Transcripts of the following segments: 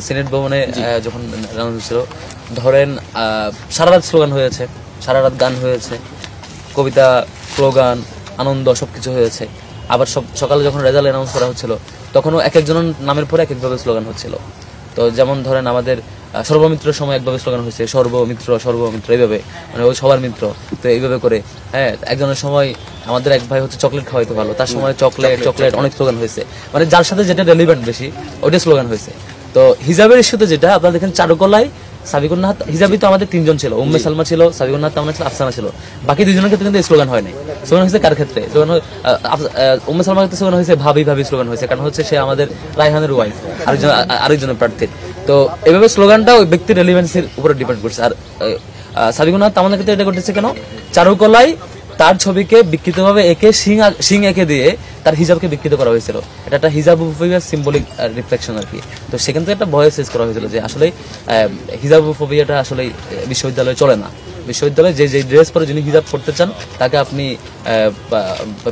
Senate ভবনে যখন announce হয়েছিল, ধরেন সারা রাত স্লোগান হয়েছে, সারা রাত গান হয়েছে, কবিতা, স্লোগান, আনন্দ সবকিছু হয়েছে। আবার সকালে যখন রেজাল্ট অ্যানাউন্স করা হচ্ছিল তখনও এক একজনের নামের পরে এক একভাবে স্লোগান হচ্ছিল। তো যেমন ধরেন আমাদের সর্বমিত্রের সময় একভাবে স্লোগান হয়েছে, সর্বমিত্র সর্বমিত্র, এইভাবে, মানে ওই সবার মিত্র। তো এইভাবে করে একজনের সময় আমাদের এক ভাই হচ্ছে চকলেট খাওয়াইতে ভালো, তার সময় চকলেট চকলেট অনেক স্লোগান হয়েছে, মানে যার সাথে যেটা রেলিভেন্ট বেশি ওইটা স্লোগান হয়েছে। তো হিজাবের ইস্যুতে যেটা আপনারা দেখেন, চারুকলায় সাবিকুন নাহাত হিজাবি তো আমাদের 3 জন ছিল, উম্মে সালমা ছিল, সাবিকুন নাহাত তামনা ছিল, আফসানা ছিল। বাকি 2 জনের ক্ষেত্রে কিন্তু স্লোগান হয় নাই। স্লোগান হয়েছে কার ক্ষেত্রে? স্লোগান উম্মে সালমার ক্ষেত্রে স্লোগান হয়েছে ভাবি ভাবি স্লোগান হয়েছে, কারণ হচ্ছে সে আমাদের রায়হানের ওয়াইফ, আরেকজনের প্রার্থীর। তো এভাবে স্লোগানটা ওই ব্যক্তির রেলিভেন্সির উপরে ডিপেন্ড করছে। আর সাবিকুন নাহাত তামনার ক্ষেত্রে এটা ঘটেছে কেন? চারুকলায় তার ছবিকে বিকৃতভাবে সিং এঁকে দিয়ে তার হিজাবকে বিকৃত করা হয়েছিল। এটা একটা হিজাবোফোবিয়ার সিম্বলিক রিফ্লেকশন আর কি। তো সেখান থেকে একটা ভয় শেষ করা হয়েছিল যে আসলে হিজাবোফোবিয়াটা আসলে বিশ্ববিদ্যালয়ে চলে না। বিশ্ববিদ্যালয়ে যে ড্রেস পরে যিনি হিজাব করতে চান তাকে আপনি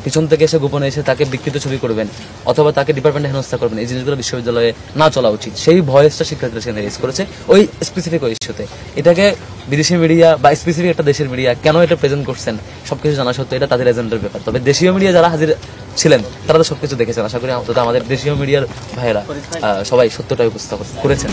পিছন থেকে এসে গোপনে এসে তাকে বিকৃত ছবি করবেন অথবা তাকে ডিপার্টমেন্টে হেনস্থা করবেন, এই জিনিসগুলো বিশ্ববিদ্যালয়ে না চলা উচিত। সেই ভয়েসটা শিক্ষার্থীরা সেখানে রেজ করেছে ওই স্পেসিফিক ওই ইস্যুতে। এটাকে বিদেশি মিডিয়া বা স্পেসিফিক একটা দেশের মিডিয়া কেন এটা প্রেজেন্ট করছেন সবকিছু জানা সত্ত্বেও এটা তাদের এজেন্ডার ব্যাপার। তবে দেশীয় মিডিয়া যারা হাজির ছিলেন তারা তো সবকিছু দেখেছেন। আশা করি আমাদের দেশীয় মিডিয়ার ভাইয়েরা সবাই সত্যটাই উপস্থাপন করেছেন।